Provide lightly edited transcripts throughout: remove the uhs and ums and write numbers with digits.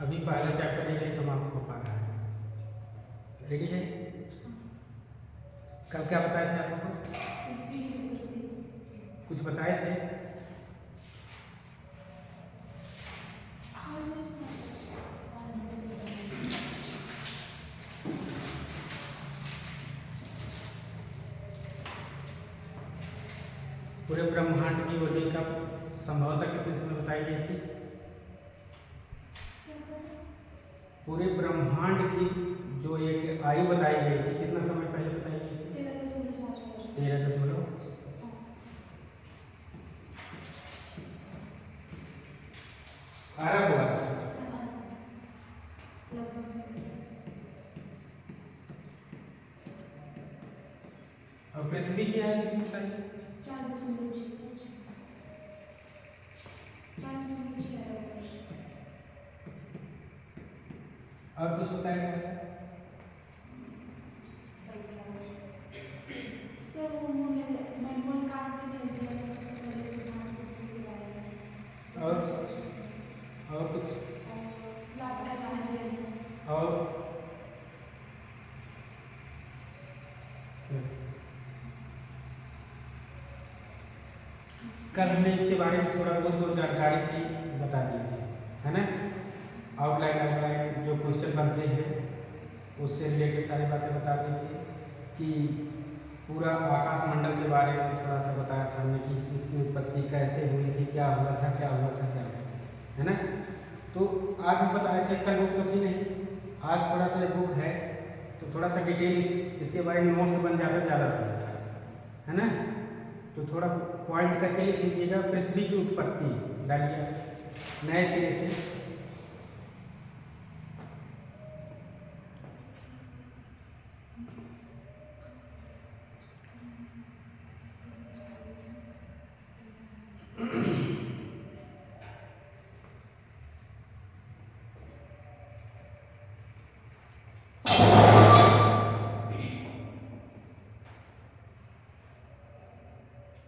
अभी पहला चैप्टर ही नहीं समाप्त हो पा रहा है। रेडी है? कल क्या बताए थे आप लोगों को? कुछ बताए थे? पूरे ब्रह्मांड की ओरिजिन का संभवतः कितने समय बताई गई थी? पूरे ब्रह्मांड की जो एक आयु बताई गई थी, कितना समय पहले बताई गई थी? 13.7 अरब वर्ष। और पृथ्वी की आयु कितनी बताइए? 4.6 और कुछ बताया? सर उन्होंने मैनुअल कार्ड में दिया था सबसे पहले सिद्धांत पृथ्वी के बारे में। और कुछ? और बस। कल हमने इसके बारे में थोड़ा बहुत जो जानकारी थी बता दी थी, है ना? आउटलाइन जो क्वेश्चन बनते हैं उससे रिलेटेड सारी बातें बता दी थी कि पूरा आकाश मंडल के बारे में थोड़ा सा बताया था हमने कि इसकी उत्पत्ति कैसे हुई थी, क्या हुआ था, क्या हुआ था, क्या हुआ था, है ना? तो आज हम बताए थे, कल बुक तो थी नहीं, आज थोड़ा सा बुक है तो थोड़ा सा डिटेल इसके बारे में नोट्स बन जाता ज़्यादा सही है ना? तो थोड़ा पॉइंट करके लिख लीजिएगा। पृथ्वी की उत्पत्ति डालिए नए सिरे से।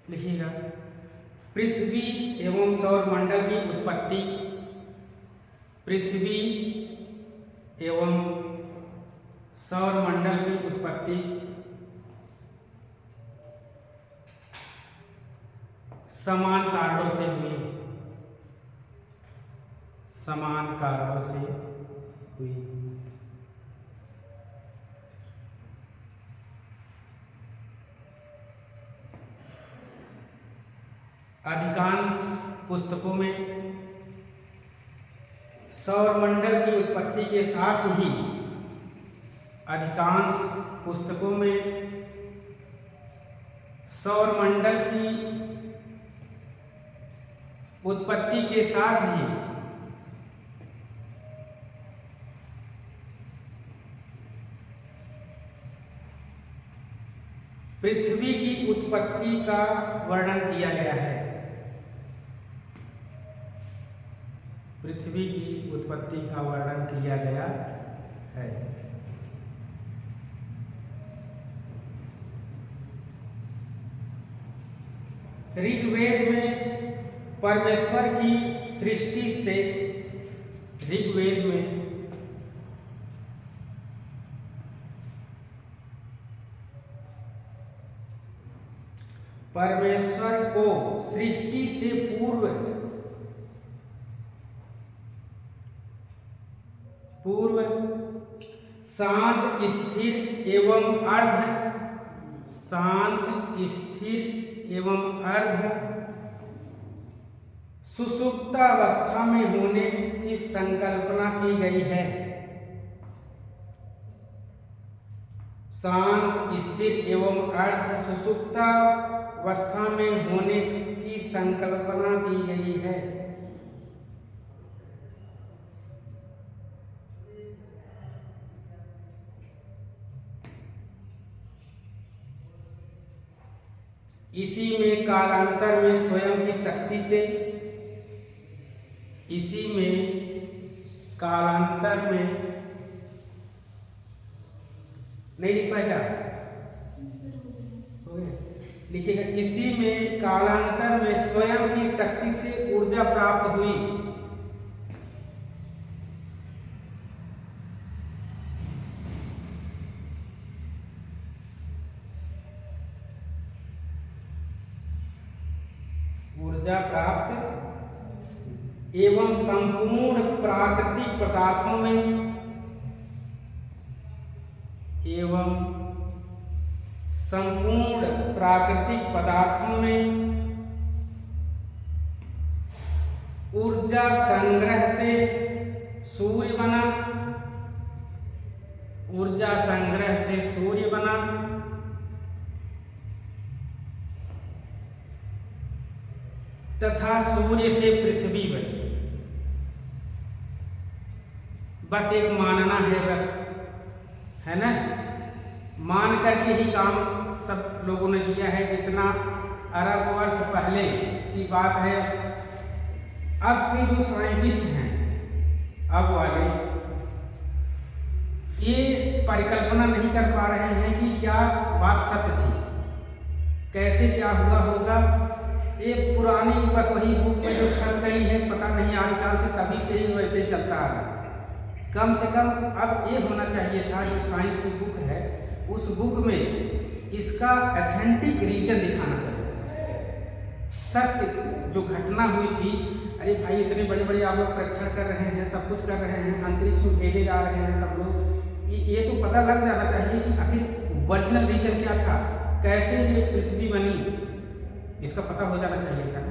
लिखिएगा, पृथ्वी एवं सौर मंडल की उत्पत्ति। पृथ्वी एवं सौर मंडल की उत्पत्ति समान कारणों से हुई। समान कारणों से हुई। अधिकांश पुस्तकों में सौरमंडल की उत्पत्ति के साथ ही अधिकांश पुस्तकों में सौरमंडल की उत्पत्ति के साथ ही पृथ्वी की उत्पत्ति का वर्णन किया गया है। पृथ्वी की उत्पत्ति का वर्णन किया गया है। ऋग्वेद में परमेश्वर की सृष्टि से, ऋग्वेद में परमेश्वर को सृष्टि से पूर्व शांत, स्थिर एवं अर्ध सुषुप्तावस्था में होने की संकल्पना की गई है। शांत, स्थिर एवं अर्ध सुषुप्तावस्था में होने की संकल्पना की गई है। इसी में कालांतर में स्वयं की शक्ति से, इसी में कालांतर में, नहीं लिख पाएगा? लिखिएगा, इसी में कालांतर में स्वयं की शक्ति से ऊर्जा प्राप्त हुई। ऊर्जा प्राप्त एवं संपूर्ण प्राकृतिक पदार्थों में ऊर्जा संग्रह से सूर्य बना तथा सूर्य से पृथ्वी बनी। बस एक मानना है, बस है ना, मान करके ही काम सब लोगों ने किया है। इतना अरब वर्ष पहले की बात है। अब के जो साइंटिस्ट हैं अब वाले, ये परिकल्पना नहीं कर पा रहे हैं कि क्या बात सत्य थी, कैसे क्या हुआ होगा। एक पुरानी बस वही बुक में जो चल रही है, पता नहीं आजकल से तभी से ही वैसे ही चलता आ रहा है। कम से कम अब ये होना चाहिए था, जो साइंस की बुक है उस बुक में इसका ऑथेंटिक रीजन दिखाना चाहिए। सत्य जो घटना हुई थी, अरे भाई इतने बड़े बड़े आप लोग परीक्षण कर रहे हैं, सब कुछ कर रहे हैं, अंतरिक्ष में भेजे जा रहे हैं सब लोग, ये तो पता लग जाना चाहिए कि आखिर ओरिजिनल रीजन क्या था, कैसे ये पृथ्वी बनी, इसका पता हो जाना चाहिए था।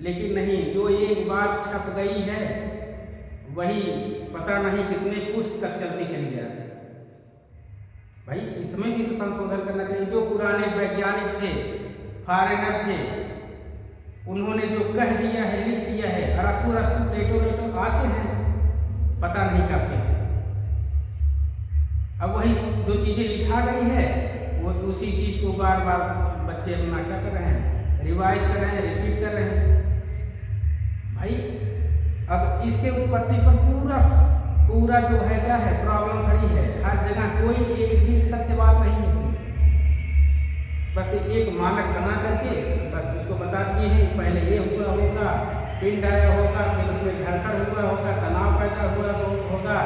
लेकिन नहीं, जो एक बार छप गई है वही पता नहीं कितने पुष्ट तक चलती चली जा रही है। भाई इसमें भी तो संशोधन करना चाहिए। जो पुराने वैज्ञानिक थे, फॉरेनर थे, उन्होंने जो कह दिया है, लिख दिया है, अरस्तु प्लेटो आज के हैं, पता नहीं कब के हैं। अब वही जो चीज़ें लिखा गई है वो उसी चीज़ को बार बार बच्चे अपना क्या कर रहे हैं, रिवाइज कर रहे हैं, रिपीट कर रहे हैं। भाई अब इसके उत्पत्ति पर पूरा जो है क्या है, प्रॉब्लम खड़ी है। हर जगह कोई एक भी सत्य बात नहीं है इसमें। बस एक मानक बना करके बस उसको बता दिए हैं, पहले ये हुआ होगा, पिंड आया होगा, फिर उसमें घर्षण हुआ होगा, तनाव पैदा हुआ होगा,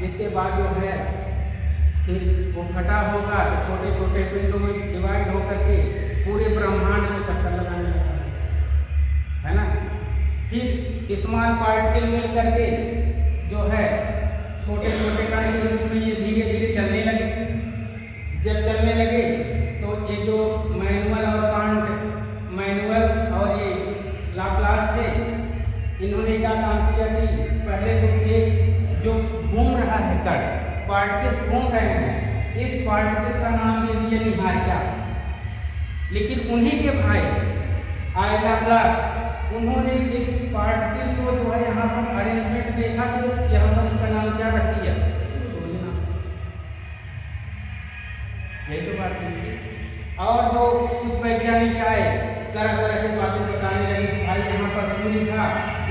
इसके बाद जो है फिर वो फटा होगा तो छोटे छोटे पिंडों में डिवाइड होकर के पूरे ब्रह्मांड में चक्कर लगाने लगा, है ना। फिर स्मॉल पार्टिकल मिल करके जो है छोटे छोटे कण के रूप में ये धीरे धीरे चलने लगे। जब चलने लगे तो ये जो मैनुअल और ये लाप्लास थे, इन्होंने क्या काम किया कि पहले तो ये जो घूम रहा है कण, पार्टिकल्स घूम रहे हैं, इस पार्टिकल का नाम दे दिया निहारिका। लेकिन उन्हीं के भाई आए लाप्लास, उन्होंने इस पार्टिकल को जो है यहाँ पर अरेंजमेंट देखा तो यहाँ पर इसका नाम क्या रख दिया, सोचना। यही तो बात है। और जो कुछ वैज्ञानिक आए, तरह तरह की बातें बताने लगे कि भाई यहाँ पर सूर्य था,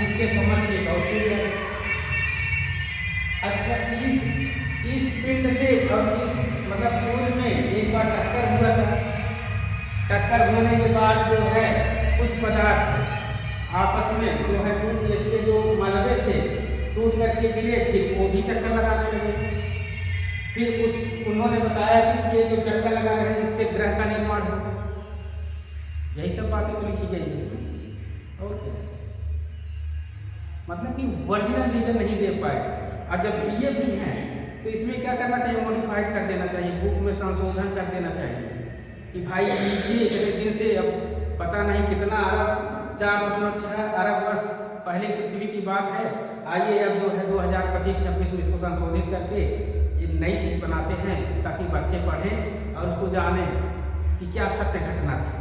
इसके समक्ष एक और सूर्य है। अच्छा, इस पिंड से और इस मतलब सूर्य में एक बार टक्कर हुआ था। टक्कर होने के बाद जो है कुछ पदार्थ आपस में जो है इसके जो मलबे थे टूट करके गिरे, फिर वो भी चक्कर लगाने लगे। फिर उन्होंने बताया कि ये जो चक्कर लगा रहे हैं इससे ग्रह का निर्माण होगा। यही सब बातें तो लिखी गई इसमें। और क्या, मतलब कि ओरिजिनल रीजन नहीं दे पाए। और जब दिए भी हैं तो इसमें क्या करना चाहिए, मॉडिफाइड कर देना चाहिए, बुक में संशोधन कर देना चाहिए कि भाई ये इतने दिन से, अब पता नहीं कितना अरब 4.6 अरब वर्ष पहले पृथ्वी की बात है, आइए अब जो है 2025-26 में इसको संशोधित करके ये नई चीज़ बनाते हैं ताकि बच्चे पढ़ें और उसको जानें कि क्या सत्य घटना थी।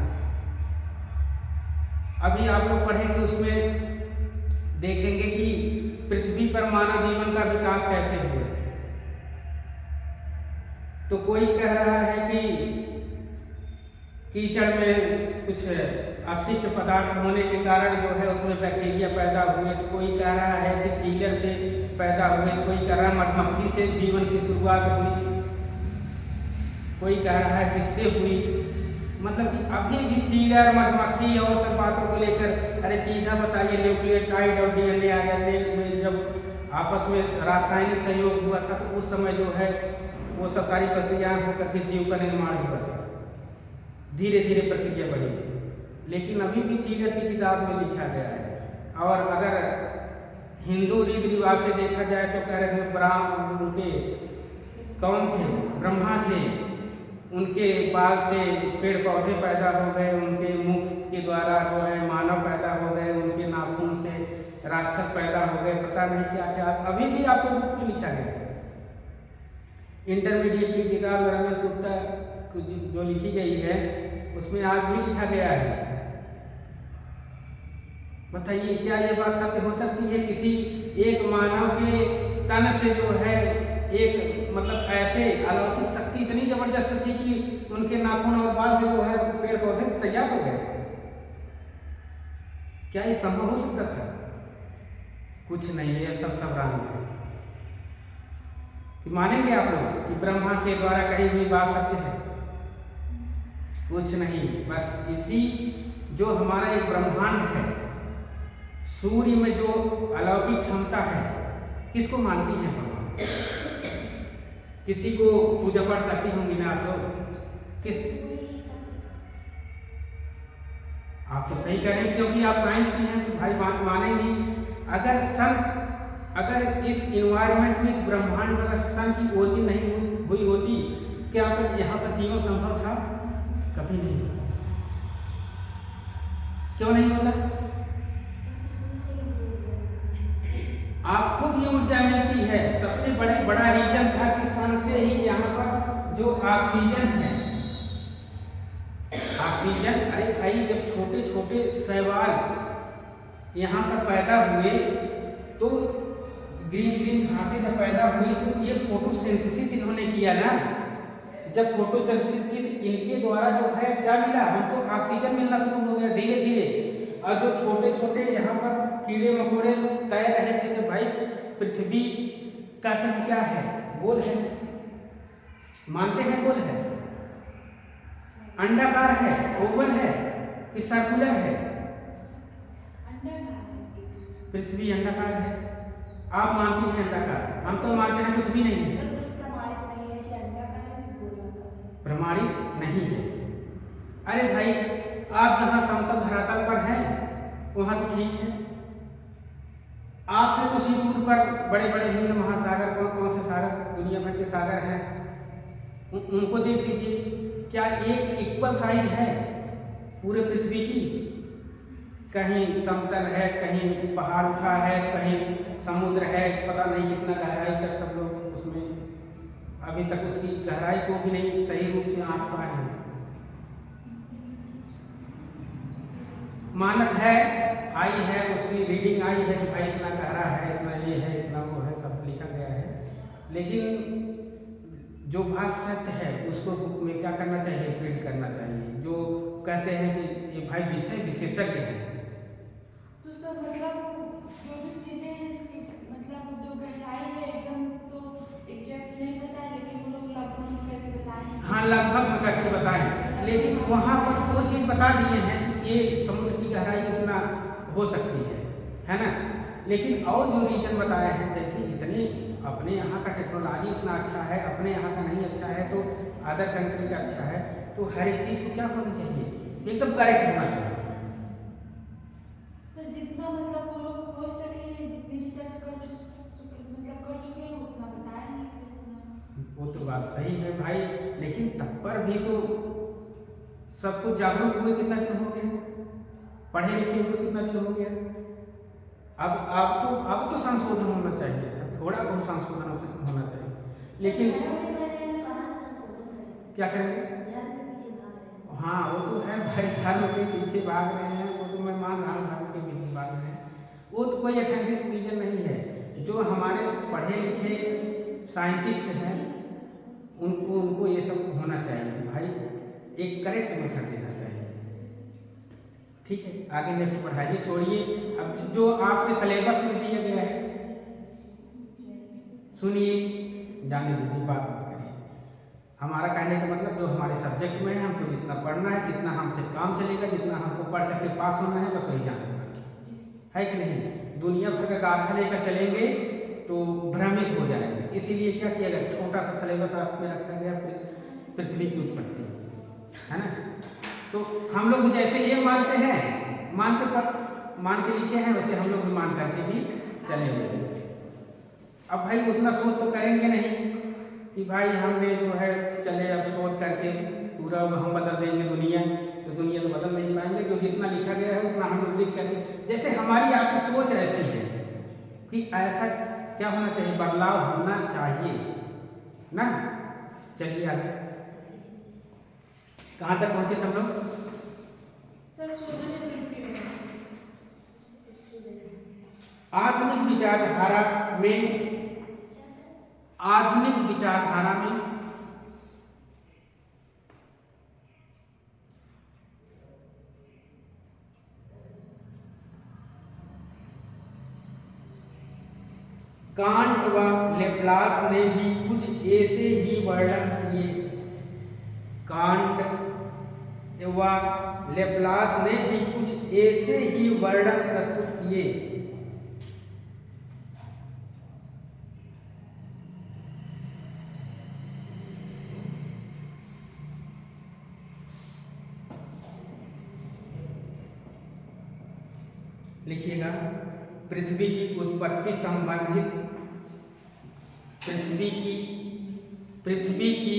अभी आप लोग पढ़ेंगे, उसमें देखेंगे कि पृथ्वी पर मानव जीवन का विकास कैसे हुआ। तो कोई कह रहा है कि कीचड़ में कुछ अपशिष्ट पदार्थ होने के कारण जो है उसमें बैक्टीरिया पैदा हुए, तो कोई कह रहा है कि चीलर से पैदा हुए, कोई कह रहा है मधुमक्खी से जीवन की शुरुआत हुई, कोई कह रहा है किससे हुई। मतलब कि अभी भी चीलर, मधुमक्खी और सब बातों को लेकर, अरे सीधा बताइए, न्यूक्लियोटाइड और डीएनए आरएनए में जब आपस में रासायनिक संयोग हुआ था तो उस समय जो है वो सब सारी प्रक्रियाएं होकर के जीव का निर्माण हुआ था। धीरे धीरे प्रक्रिया बढ़ी थी। लेकिन अभी भी चीगर की किताब में लिखा गया है। और अगर हिंदू रीति रिवाज से देखा जाए तो कह रहे थे ब्राह्मण उनके कौन थे, ब्रह्मा थे, उनके बाल से पेड़ पौधे पैदा हो गए, उनके मुख के द्वारा जो है मानव पैदा हो गए, उनके नाखून से राक्षस पैदा हो गए, पता नहीं क्या क्या अभी भी आपके बुक में लिखा गया है। इंटरमीडिएट की किताब रमेश गुप्ता जो लिखी गई है उसमें आज भी लिखा गया है। बताइए क्या ये बात सत्य हो सकती है? किसी एक मानव के तन से जो है एक मतलब ऐसे अलौकिक शक्ति इतनी जबरदस्त थी कि उनके नाखून और बाल से जो है पेड़ पौधे तैयार हो गए। क्या ये संभव हो सकता था? कुछ नहीं है, सब राम है। कि मानेंगे आप लोग कि ब्रह्मा के द्वारा कही हुई बात सत्य है? कुछ नहीं, बस इसी जो हमारा एक ब्रह्मांड है, सूर्य में जो अलौकिक क्षमता है, किसको मानती हैं भगवान? किसी को पूजा पाठ करती होंगी ना आप लोग? किस आप तो सही करें क्योंकि आप साइंस की हैं तो भाई बात मानेंगी। अगर इस इन्वायरमेंट में, इस ब्रह्मांड में अगर सन की ओरिजिन नहीं हुई होती, क्या यहाँ पर जीवन संभव था? कभी नहीं होता। क्यों नहीं होता? आपको भी ऊर्जा मिलती है। सबसे बड़ा रीजन था कि सन से ही यहाँ पर जो ऑक्सीजन है, ऑक्सीजन, अरे भाई जब छोटे छोटे शैवाल यहाँ पर पैदा हुए तो ग्रीन घासें जब पैदा हुई तो ये फोटोसिंथेसिस इन्होंने किया ना। जब फोटोसिंथेसिस की इनके द्वारा जो है क्या मिला, हमको ऑक्सीजन मिलना शुरू हो गया धीरे धीरे। और जो छोटे छोटे यहाँ पर कीड़े मकोड़े तैर रहे थे, जब भाई पृथ्वी कहते हैं क्या है, गोल है, मानते हैं गोल है, अंडाकार है, ओवल है कि सर्कुलर है? पृथ्वी अंडाकार है। आप मानती हैं अंडाकार, हम तो मानते हैं कुछ भी नहीं है, प्रमाणित नहीं है। अरे भाई आप जहाँ समतल धरातल पर हैं वहाँ तो ठीक है, आपसे कुछ ही दूर पर बड़े बड़े हिंद महासागर, कौन से सागर दुनिया भर के सागर हैं, उनको देख लीजिए। क्या एक इक्वल साइज है पूरे पृथ्वी की? कहीं समतल है, कहीं पहाड़ उठा है, कहीं समुद्र है, पता नहीं कितना गहराई तक सब लोग उसमें अभी तक उसकी गहराई को भी नहीं सही रूप से आंक पाए हैं। मानक है, आई है, उसकी रीडिंग आई है कि भाई इतना गहरा है, इतना ये है, इतना वो है, सब लिखा गया है। लेकिन जो बात सत्य है उसको बुक में क्या करना चाहिए, प्रिंट करना चाहिए। जो कहते हैं कि ये भाई विषय विशेषज्ञ है, तो सब मतलब जो भी चीजें हैं इसकी मतलब जो गहराई है एकदम तो एग्जैक्ट नहीं पता है, लेकिन वो लोग लगभग करके बताए। हाँ लगभग में करके बताएं, लेकिन वहाँ पर वो चीज़ बता दिए हैं कि ये समुद्र की गहराई इतना हो सकती है ना। लेकिन और जो रीजन बताए हैं, जैसे इतने अपने यहाँ का टेक्नोलॉजी इतना अच्छा है, अपने यहाँ का नहीं अच्छा है तो अदर कंट्री का अच्छा है, तो हर एक चीज़ को क्या होना चाहिए, एकदम करेक्ट होना चाहिए। सर जितना मतलब वो लोग खोज सके हैं, जितनी रिसर्च कर चुके हैं उतना बताया नहीं। वो तो बात सही है भाई, लेकिन तब पर भी तो सब कुछ जागरूक हुए कितना दिन हो गया, पढ़े लिखे हुए कितना दिन हो गया। अब तो संशोधन होना चाहिए था, थोड़ा बहुत संशोधन होना चाहिए, लेकिन क्या करेंगे? हाँ वो तो है भाई, धर्म के पीछे भाग रहे हैं, वो तो मैं मान रहा हूँ धर्म के पीछे भाग रहे हैं, वो तो कोई अथेंटिक रीजन नहीं है। जो हमारे पढ़े लिखे साइंटिस्ट हैं उनको ये सब होना चाहिए कि भाई एक करेक्ट मेथड देना चाहिए। ठीक है, आगे नेक्स्ट पढ़ाइए, छोड़िए। अब जो आपके सिलेबस में दिया गया है सुनिए, जाने दीजिए, बात मत करिए। हमारा कहने का मतलब जो हमारे सब्जेक्ट में है, हमको जितना पढ़ना है, जितना हमसे काम चलेगा, जितना हमको पढ़ करके पास होना है, बस वही जानना है कि नहीं। दुनिया भर का गाथा लेकर चलेंगे तो भ्रमित हो जाएंगे। इसीलिए क्या किया गया, छोटा सा सिलेबस आप में रखा गया, पृथ्वी की उत्पत्ति, है ना। तो हम लोग जैसे ये मानते हैं, मान के लिखे हैं, वैसे हम लोग भी मान करके भी चलेंगे। अब भाई उतना सोच तो करेंगे नहीं कि भाई हमने जो है चले अब सोच करके पूरा हम बदल देंगे दुनिया, तो दुनिया तो बदल नहीं पाएंगे। जो जितना लिखा गया है उतना हम लोग लिख करके, जैसे हमारी आपकी सोच ऐसी है कि ऐसा क्या होना चाहिए, बदलाव होना चाहिए ना। चलिए आगे कहाँ तक पहुँचे थे हम लोग? सर आधुनिक विचारधारा में कांट व लेप्लास ने भी कुछ ऐसे ही वर्णन किए। कांट व लेप्लास ने भी कुछ ऐसे ही वर्णन प्रस्तुत किए। लिखिएगा, पृथ्वी की उत्पत्ति संबंधित पृथ्वी की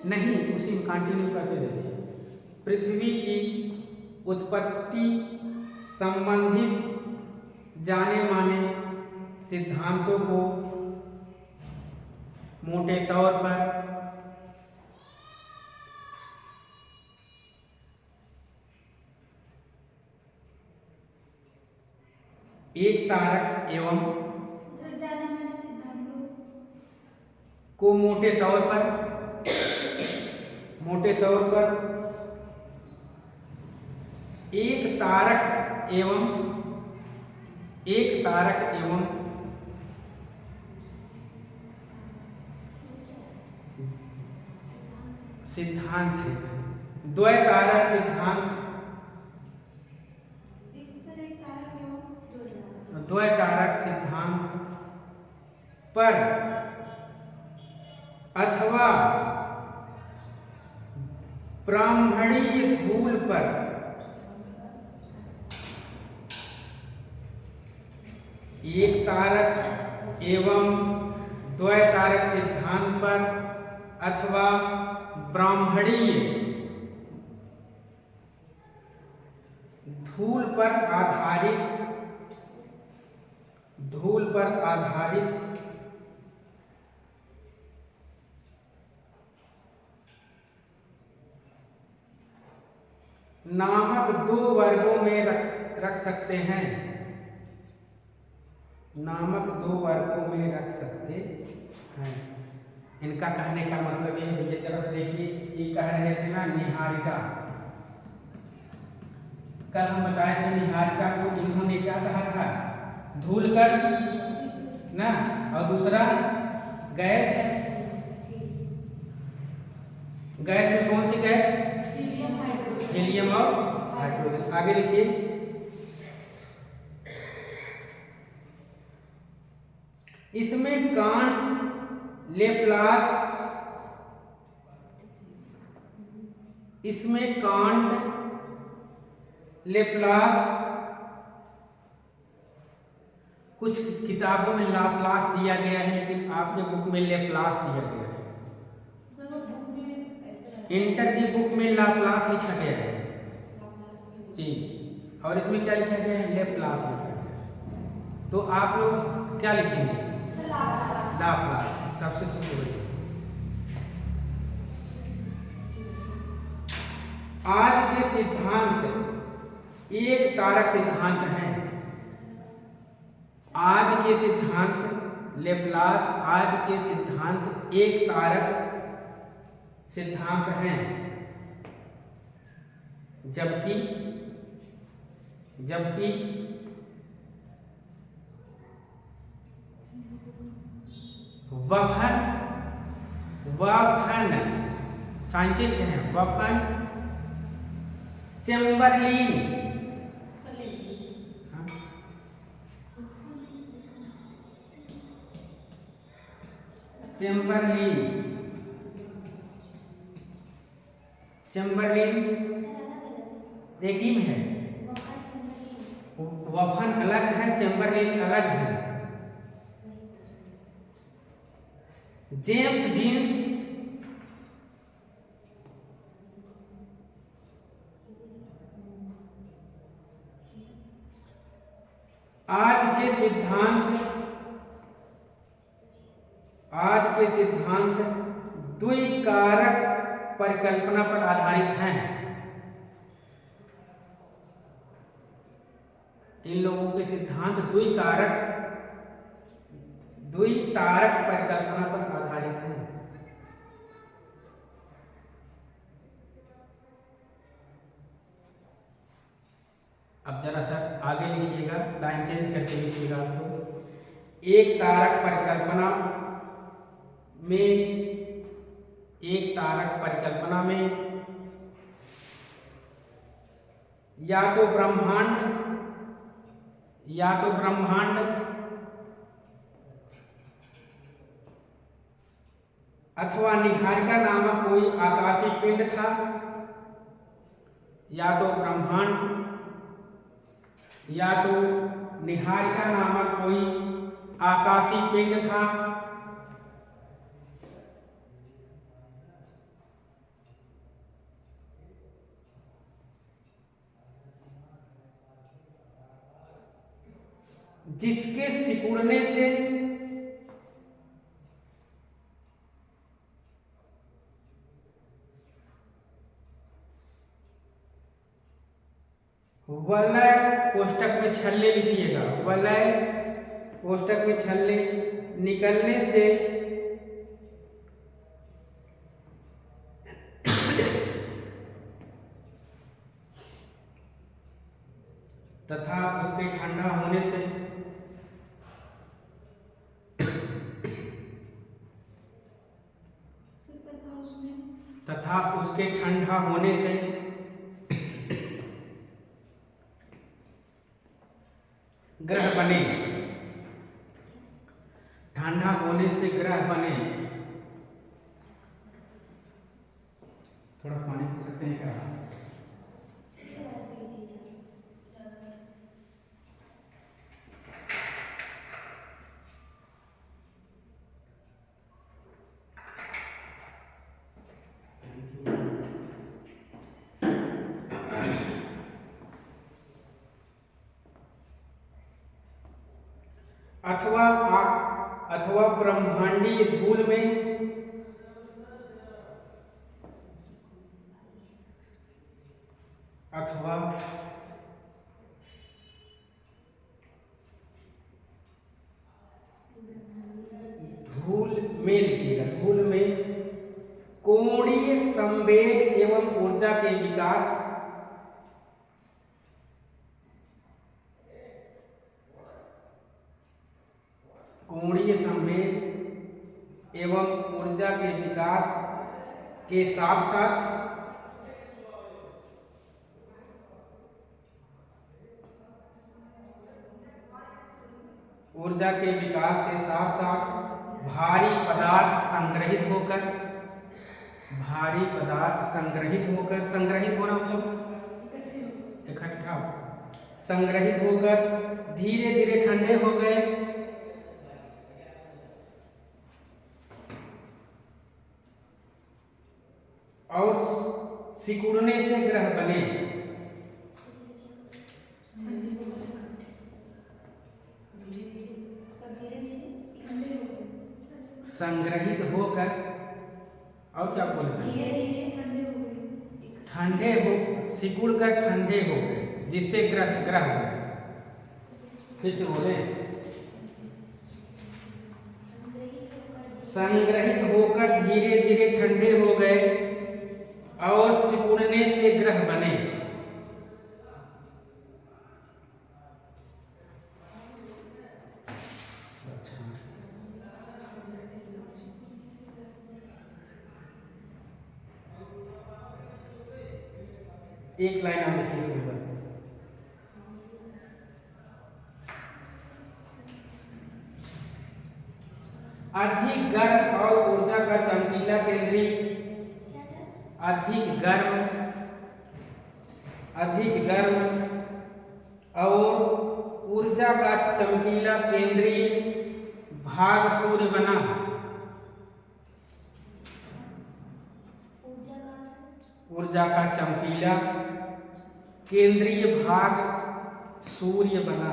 नहीं, उसी में कंटिन्यू करते रहिए। पृथ्वी की उत्पत्ति संबंधित जाने माने सिद्धांतों को मोटे तौर पर एक तारक एवं जाने माने सिद्धांतों को मोटे तौर पर एक तारक एवं सिद्धांत है। द्वैतारक सिद्धांत, द्वैतारक सिद्धांत पर अथवा ब्राह्मणीय धूल पर एक तारक एवं द्वैतारक सिद्धांत पर अथवा ब्राह्मणीय धूल पर आधारित नामक दो वर्गों में रख सकते हैं। इनका कहने का मतलब ये है, ये तरफ देखिए, ये कह रहे थे ना निहारिका। कल हम बताए थे निहारिका को इन्होंने क्या कहा था, धूलकण ना, और दूसरा गैस में कौन सी गैस? हीलियम और हाइड्रोजन। आगे लिखिए, इसमें कांट लेप्लास कुछ किताबों में लाप्लास दिया गया है, लेकिन आपके बुक में लेप्लास दिया गया है। इंटर की बुक में लाप्लास लिखा गया है जी, और इसमें क्या लिखा गया है? लेप्लास लिखा गया है। तो आप लोग क्या लिखेंगे? लाप्लास। सबसे शुरू आज के सिद्धांत एक तारक सिद्धांत है। आज के सिद्धांत लेप्लास, आज के सिद्धांत एक तारक सिद्धांत हैं, जबकि वफन साइंटिस्ट हैं, वफन चेम्बरलिन चैम्बरलिन एक ही में है। वफन अलग है, चैम्बरलिन अलग है। जेम्स जीन्स आज के सिद्धांत द्विकारक परिकल्पना पर आधारित हैं। इन लोगों के सिद्धांत द्वितारक परिकल्पना पर आधारित हैं। अब जरा सा आगे लिखिएगा, लाइन चेंज करके लिखिएगा। आपको एक तारक परिकल्पना में या तो ब्रह्मांड अथवा निहारिका नामक कोई आकाशीय पिंड था, या तो ब्रह्मांड या तो निहारिका नामक कोई आकाशीय पिंड था, जिसके सिकुड़ने से वलय कोष्टक में छल्ले लिखिएगा, वलय कोष्टक में छल्ले निकलने से तथा उसके ठंडा होने से ग्रह बने, ठंडा होने से ग्रह बने। थोड़ा पानी पी सकते हैं क्या? अथवा ब्रह्मांडीय धूल लिखिएगा, धूल में कोणीय संवेग एवं ऊर्जा के विकास के साथ साथ भारी पदार्थ संग्रहित होकर संग्रहित होना मतलब इकट्ठा, संग्रहित होकर धीरे धीरे ठंडे हो गए और सिकुड़ने से ग्रह बने। संग्रहित होकर और क्या बोल सकते हैं, ठंडे हो, सिकुड़ कर ठंडे हो गए, जिससे ग्रह हो गए। फिर से बोले, संग्रहित होकर धीरे धीरे ठंडे हो गए और सिकुड़ने से ग्रह बने। एक लाइन आप लिखिए बस। अधिक गर्म और ऊर्जा का चमकीला केंद्रीय अधिक गर्म और ऊर्जा का चमकीला केंद्रीय भाग सूर्य बना। ऊर्जा का चमकीला केंद्रीय भाग सूर्य बना।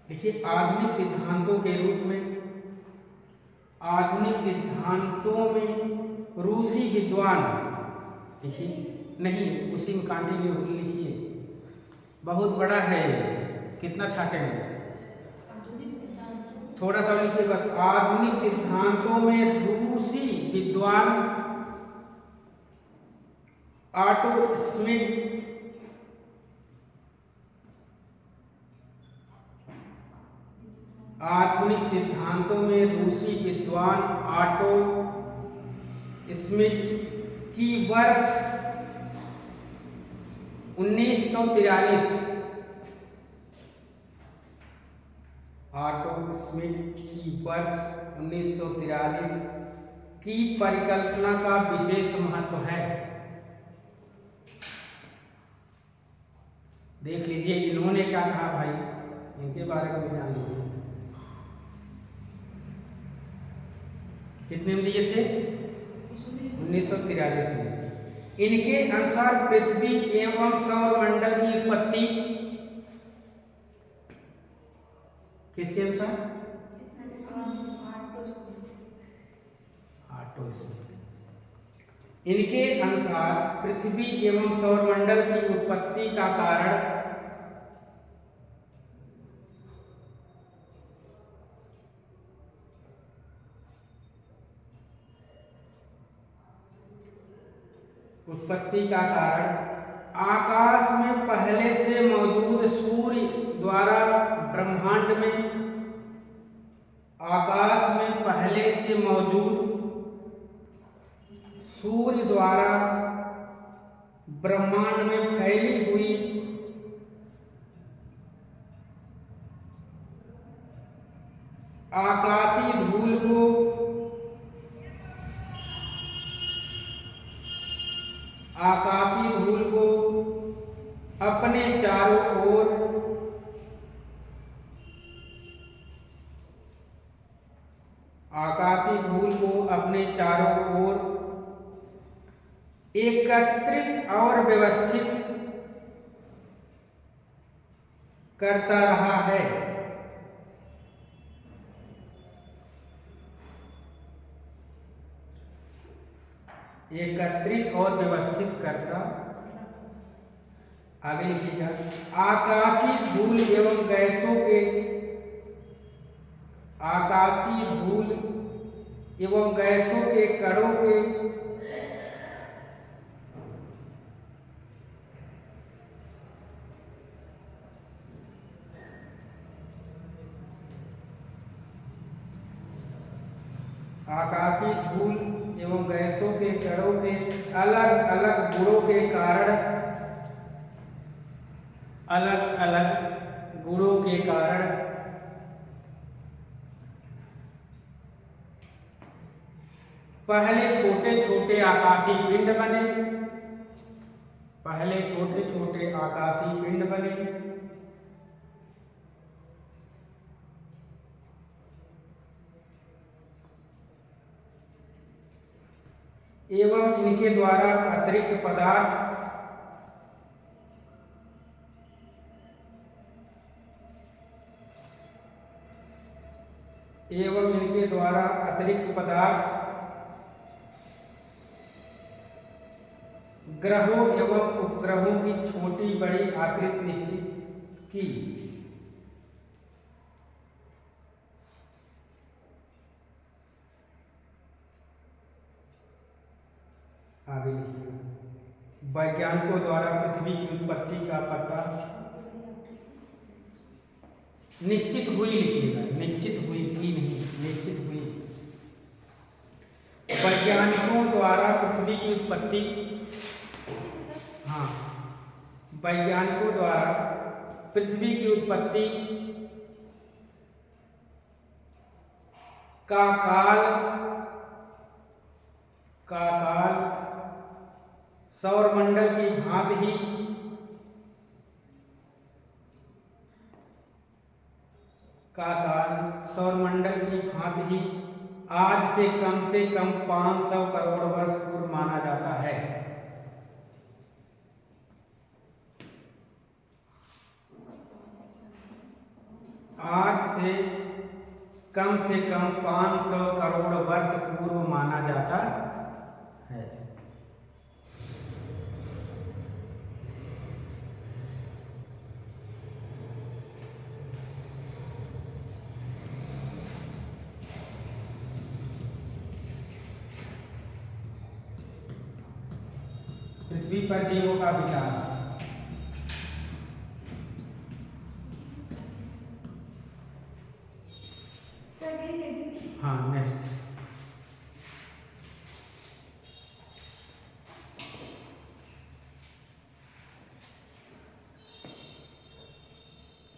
देखिए आधुनिक सिद्धांतों के रूप में, आधुनिक सिद्धांतों में रूसी विद्वान, देखिए नहीं उसी में कंटिन्यू लिखिए, बहुत बड़ा है ये, कितना छाटेंगे, थोड़ा सा लिखिए बस। आधुनिक सिद्धांतों में रूसी विद्वान ऑटो स्मिथ आधुनिक सिद्धांतों में रूसी विद्वान ऑटो स्मिथ की वर्ष 1943 ऑटो स्मिथ की वर्ष 1943 की परिकल्पना का विशेष महत्व है। देख लीजिए इन्होंने क्या कहा भाई, इनके बारे में भी जान लीजिए। कितने में दिए थे? 1943 में। इनके अनुसार पृथ्वी एवं सौरमंडल की उत्पत्ति किसके अनुसार? Auto Smith. इनके अनुसार पृथ्वी एवं सौरमंडल की उत्पत्ति का कारण आकाश में पहले से मौजूद सूर्य द्वारा ब्रह्मांड में, आकाश में पहले से मौजूद सूर्य द्वारा ब्रह्मांड में फैली हुई आकाशीय धूल को अपने चारों ओर एकत्रित और व्यवस्थित करता रहा है। एकत्रित और व्यवस्थित करता, आगे लिखिएगा, आकाशीय धूल एवं गैसों के कणों के अलग अलग गुणों के कारण पहले छोटे छोटे आकाशीय पिंड बने एवं इनके द्वारा अतिरिक्त पदार्थ ग्रहों एवं उपग्रहों की छोटी बड़ी आकृति निश्चित की। आगे लिखिए, वैज्ञानिकों द्वारा पृथ्वी की उत्पत्ति का पता निश्चित हुई, लिखिएगा निश्चित हुई की नहीं, निश्चित हुई। वैज्ञानिकों द्वारा पृथ्वी की उत्पत्ति, हाँ वैज्ञानिकों द्वारा पृथ्वी की उत्पत्ति का काल सौरमंडल की भांति ही आज से कम 500 करोड़ वर्ष पूर्व माना जाता है। आज से कम 500 करोड़ वर्ष पूर्व माना जाता है। पृथ्वी पर जीवों का विकास। हाँ, नेक्स्ट।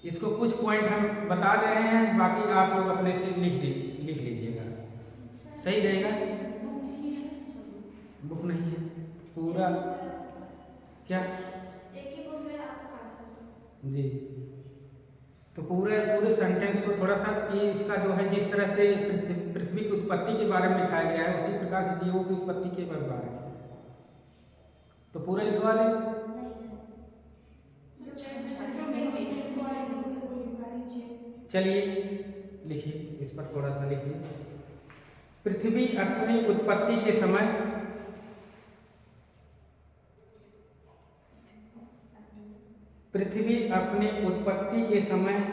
इसको कुछ पॉइंट हम बता दे रहे हैं, बाकी आप लोग अपने से लिख लीजिएगा, सही रहेगा। बुक नहीं है पूरा, क्या एक ही बुक है आपके पास जी। तो पूरे सेंटेंस को थोड़ा सा, ये इसका जो है जिस तरह से पृथ्वी की उत्पत्ति के बारे में लिखाया गया है, उसी प्रकार से जीवों की उत्पत्ति के बारे में, तो पूरा लिखवा दें। चलिए लिखिए, इस पर थोड़ा सा लिखिए। पृथ्वी अपनी उत्पत्ति के समय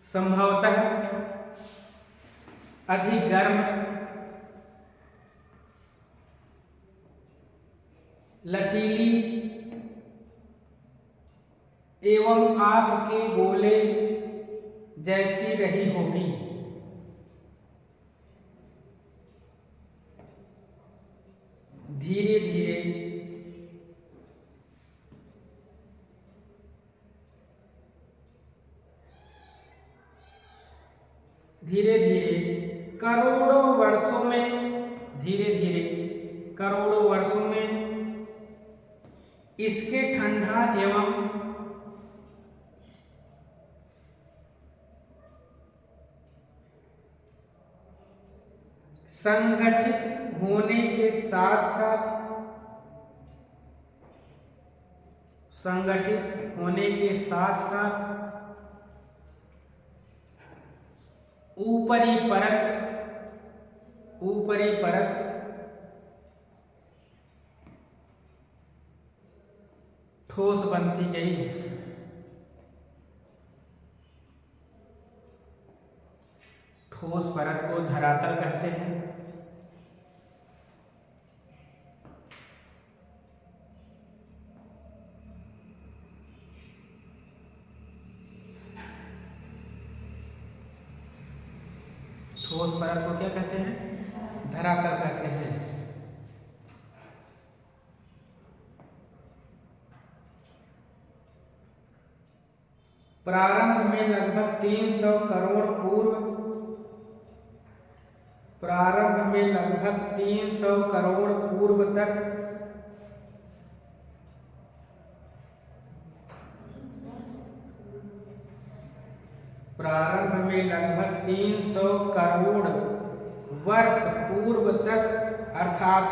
संभवतः अधिक गर्म, लचीली एवं आग के गोले जैसी रही होगी। धीरे धीरे करोड़ों वर्षों में इसके ठंडा एवं संगठित होने के साथ ऊपरी परत ठोस बनती गई। ठोस परत को धरातल कहते हैं। ठोस परत को क्या कहते हैं? धरातल कहते हैं। प्रारंभ में लगभग 300 करोड़ पूर्व तक वर्ष पूर्व तक अर्थात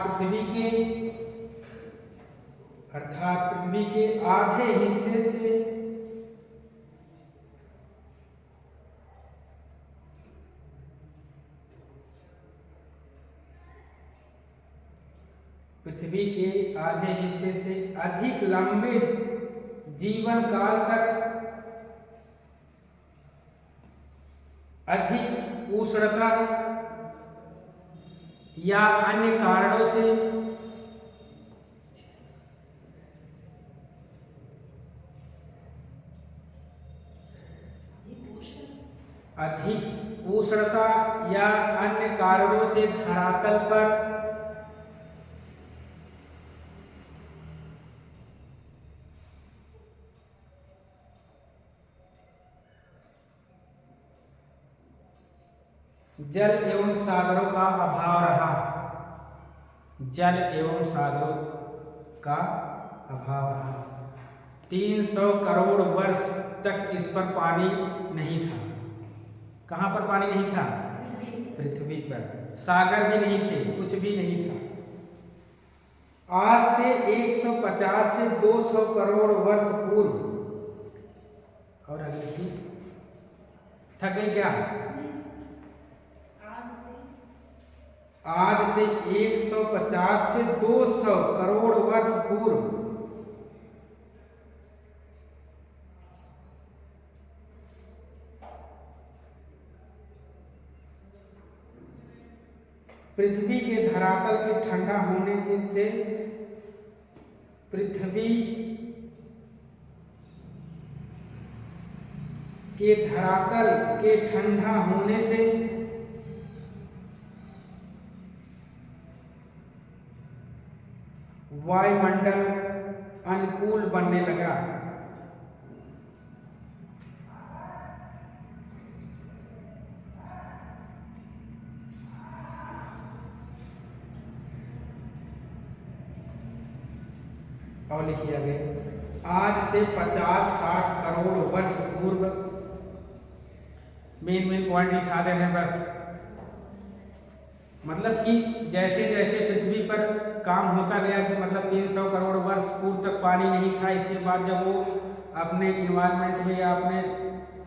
पृथ्वी के आधे हिस्से से अधिक लंबे जीवन काल तक अधिक उष्णता या अन्य कारणों से अधिक उष्णता या अन्य कारणों से धरातल पर जल एवं सागरों का अभाव रहा। जल एवं सागरों का अभाव रहा। 300 करोड़ वर्ष तक इस पर पानी नहीं था। कहाँ पर पानी नहीं था? पृथ्वी पर। सागर भी नहीं थे, कुछ भी नहीं था। आज से 150 से 200 करोड़ वर्ष पूर्व, और अगली थी, थक गई क्या? आज से 150 से 200 करोड़ वर्ष पूर्व पृथ्वी के धरातल के ठंडा होने के से पृथ्वी के धरातल के ठंडा होने से वायुमंडल अनुकूल बनने लगा। और लिखिए आगे, आज से 50-60 करोड़ वर्ष पूर्व, मेन पॉइंट लिखा दे रहे हैं बस। मतलब कि जैसे जैसे पृथ्वी पर काम होता गया कि मतलब 300 करोड़ वर्ष पूर्व तक पानी नहीं था। इसके बाद जब वो अपने इन्वायरमेंट में या अपने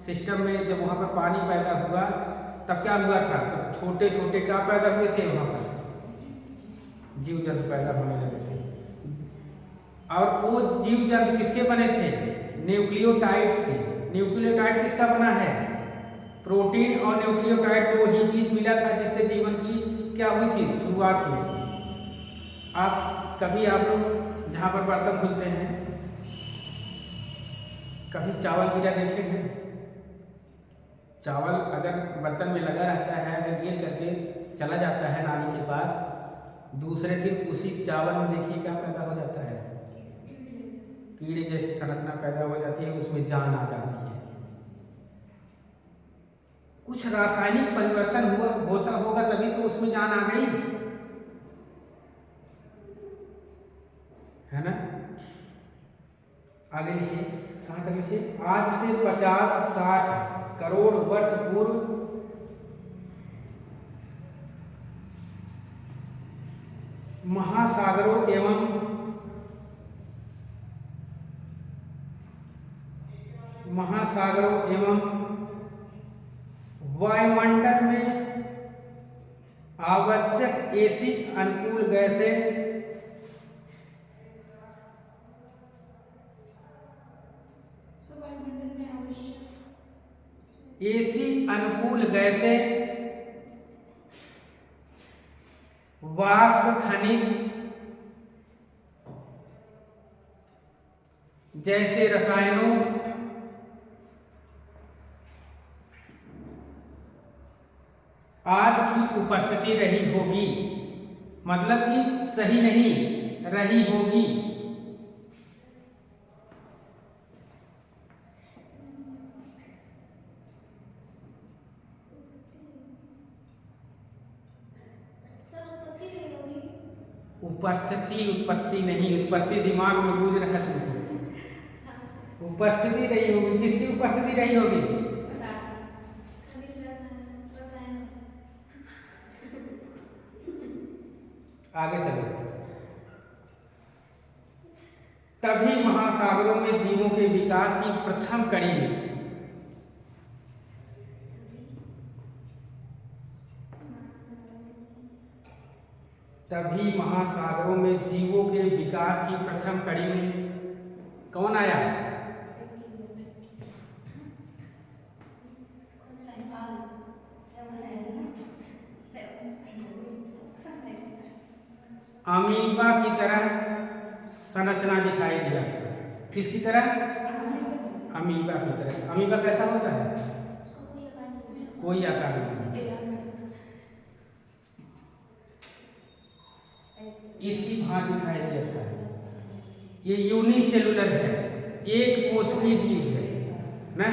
सिस्टम में जब वहाँ पर पानी पैदा हुआ, तब क्या हुआ था? तब छोटे छोटे क्या पैदा हुए थे? वहाँ पर जीव जंतु पैदा होने लगे थे। और वो जीव जंतु किसके बने थे? न्यूक्लियोटाइड्स थे। न्यूक्लियोटाइड किसका बना है? प्रोटीन और न्यूक्लियोटाइड को वही चीज मिला था जिससे जीवन की क्या हुई थी? शुरुआत हुई थी। आप कभी आप लोग जहाँ पर बर्तन धुलते हैं, कभी चावल गिरा देखे हैं? चावल अगर बर्तन में लगा रहता है, अगर गिर करके चला जाता है नाली के पास, दूसरे दिन उसी चावल में देखिए क्या पैदा हो जाता है? कीड़े जैसी संरचना पैदा हो जाती है, उसमें जान आ जाती है। कुछ रासायनिक परिवर्तन होता होगा तभी तो उसमें जान आ गई, है ना? आगे लिखिए, कहाँ तक लिखिए? आज से 50-60 करोड़ वर्ष पूर्व महासागरों एवं वायुमंडल में आवश्यक एसिड अनुकूल गैसें वाष्प खनिज जैसे रसायनों आदि की उपस्थिति रही होगी। मतलब कि सही नहीं रही होगी। उपस्थिति, उत्पत्ति नहीं। उत्पत्ति दिमाग में गूंज रहा है। उपस्थिति रही होगी। किसकी उपस्थिति रही होगी? आगे चलो। तभी महासागरों में जीवों के विकास की प्रथम कड़ी में जीवों के विकास की प्रथम कड़ी में कौन आया? अमीबा की तरह संरचना दिखाई दिया था। किसकी तरह? अमीबा की तरह। अमीबा कैसा होता है? कोई आकार नहीं। इसकी भाग दिखाई देता है। ये यूनिसेलुलर है, एक कोशिकीय जीव है ना,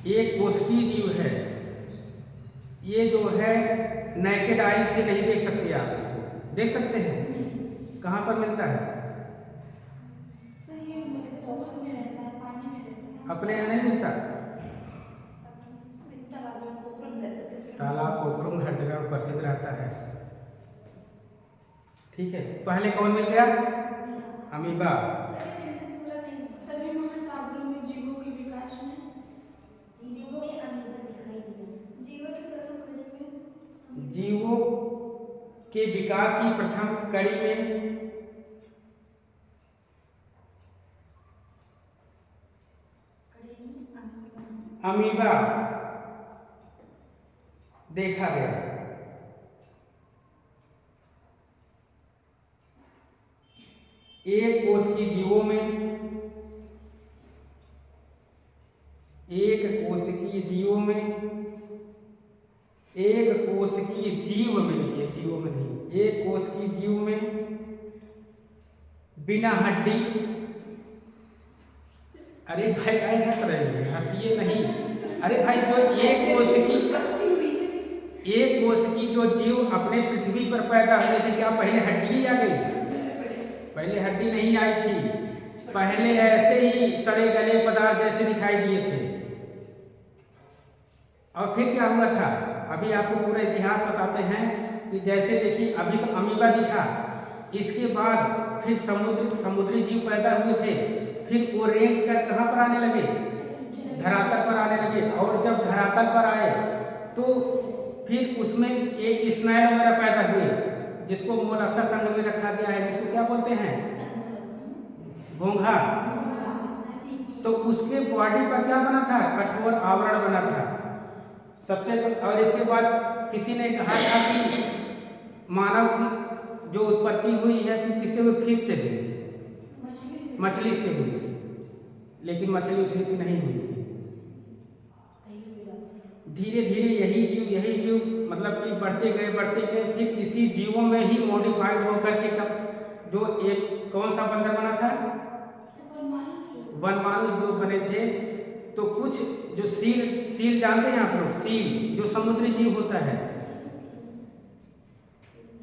एक कोशिकीय जीव है। ये जो है नेकेड आई से नहीं देख सकते आप इसको, देख सकते हैं? कहाँ पर मिलता है? अपने यहाँ नहीं मिलता। तालाब पोखरों में हर जगह उपस्थित रहता है। ठीक है, पहले कौन मिल गया? अमीबा। तभी महासागरों में जीवों के विकास में जीवों में अमीबा दिखाई दिया। जीवों के प्रथम कड़ी में जीवों के विकास की प्रथम कड़ी में अमीबा देखा गया। एक कोशिकीय जीवों में, एक कोशिकीय जीवों में, एक कोशिकीय जीव में, लिखिए जीवों में नहीं, एक कोशिकीय जीव में बिना हड्डी। अरे भाई काय हंस रहे हैं? हंसिए नहीं। अरे भाई जो एक कोशिकीय जो जीव अपने पृथ्वी पर पैदा हुए थे, क्या पहले हड्डी आ गई? पहले हड्डी नहीं आई थी, पहले ऐसे ही सड़े गले पदार्थ जैसे दिखाई दिए थे। और फिर क्या हुआ था? अभी आपको पूरा इतिहास बताते हैं कि जैसे देखिए अभी तो अमीबा दिखा, इसके बाद फिर समुद्री जीव पैदा हुए थे, फिर वो रेंग कर कहाँ पर आने लगे? धरातल पर आने लगे। और जब धरातल पर आए तो फिर उसमें एक स्नेल वगैरह पैदा हुए, जिसको मोलस्का संघ में रखा गया है, जिसको क्या बोलते हैं? घोंघा। तो उसके बॉडी पर क्या बना था? कठोर आवरण बना था सबसे। और इसके बाद किसी ने कहा था कि मानव की जो उत्पत्ति हुई है कि किसी में फिश से हुई थी, मछली से हुई थी, लेकिन मछली उसमें से नहीं हुई थी। धीरे धीरे यही जीव मतलब कि बढ़ते गए, फिर इसी जीवों में ही मॉडिफाइड होकर के जो एक कौन सा बंदर बना था? वनमानुष जो बने थे। तो कुछ जो सील जानते हैं आप लोग? सील जो समुद्री जीव होता है,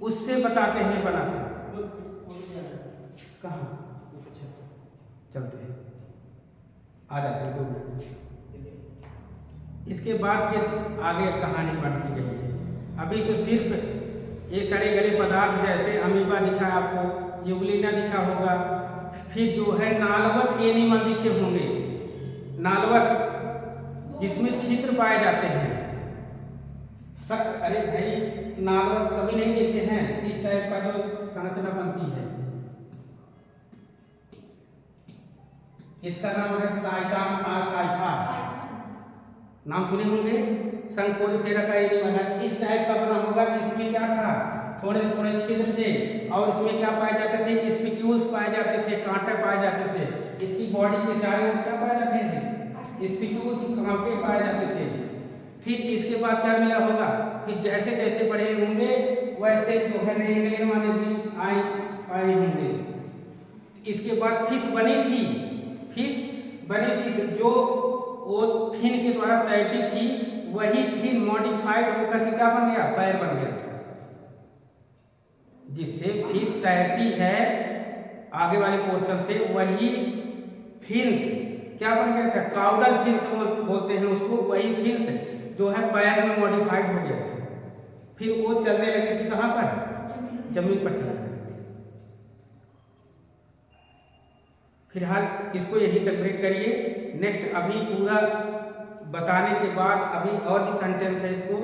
उससे बताते हैं बना था। कहाँ? चलते हैं, आ जाते हैं 2 मिनट। इसके बाद फिर आगे कहानी बढ़ती गई है। अभी तो सिर्फ ये सड़े गले पदार्थ जैसे अमीबा दिखा आपको, यूग्लिना दिखा होगा, फिर जो है नालवत एनिमल दिखे होंगे, नालवत जिसमें छिद्र पाए जाते हैं। अरे भाई नालवत कभी नहीं देखे हैं? इस टाइप का जो संरचना बनती है, इसका नाम है साइकाम साइफा, नाम सुने होंगे। संकोरिफेरा का एनिमल है, इस टाइप का बना होगा। इसमें क्या था? थोड़े थोड़े छिद्र थे, और इसमें क्या पाए जाते थे? स्पिक्यूल्स पाए जाते थे, कांटे पाए जाते थे। इसकी बॉडी के चारों ओर क्या पाए जाते हैं? स्पिक्यूल्स, कांटे पाए जाते थे। फिर इसके बाद क्या मिला होगा? फिर जैसे जैसे बड़े होंगे वैसे जो है नए वाले जीव आए होंगे। इसके बाद फिश बनी थी जो वो फिन के द्वारा तैरती थी, वही फिन मॉडिफाइड होकर के क्या बन गया? पैर बन गया था, जिससे फिश तैरती है आगे वाले पोर्शन से, वही फिन्स क्या बन गया था? काउडल फिन्स बोलते हैं उसको। वही फिन्स जो है पैर में मॉडिफाइड हो गया था। फिर वो चलने लगी थी कहाँ पर? जमीन पर चलने लगी थी। फिलहाल इसको यहीं तक ब्रेक करिए। नेक्स्ट अभी पूरा बताने के बाद अभी और भी सेंटेंस है इसको,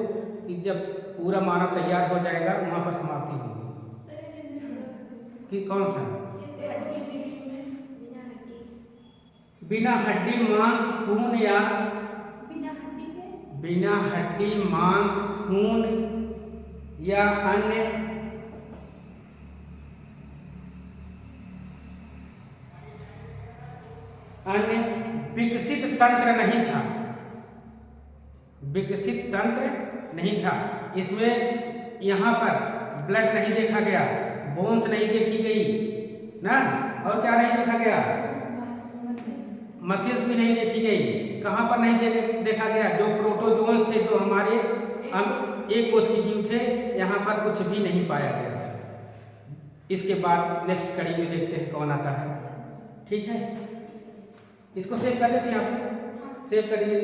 कि जब पूरा मानव तैयार हो जाएगा वहाँ पर समाप्ति होगी। कि कौन सा? बिना हड्डी मांस खून या बिना हड्डी मांस खून या अन्य विकसित तंत्र नहीं था। विकसित तंत्र नहीं था। इसमें यहाँ पर ब्लड नहीं देखा गया, बोन्स नहीं देखी गई ना, और क्या नहीं देखा गया, मसल्स भी नहीं देखी गई। कहाँ पर नहीं देखा गया, जो प्रोटोजोन्स थे, जो हमारे एक कोष के जीव थे, यहाँ पर कुछ भी नहीं पाया गया। इसके बाद नेक्स्ट कड़ी में देखते हैं कौन आता है। ठीक है, इसको सेव कर लेते हैं, आप सेव करिए,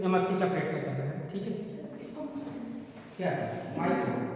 MSc का प्रैक्टिस कर रहे हैं। ठीक है, क्या माइक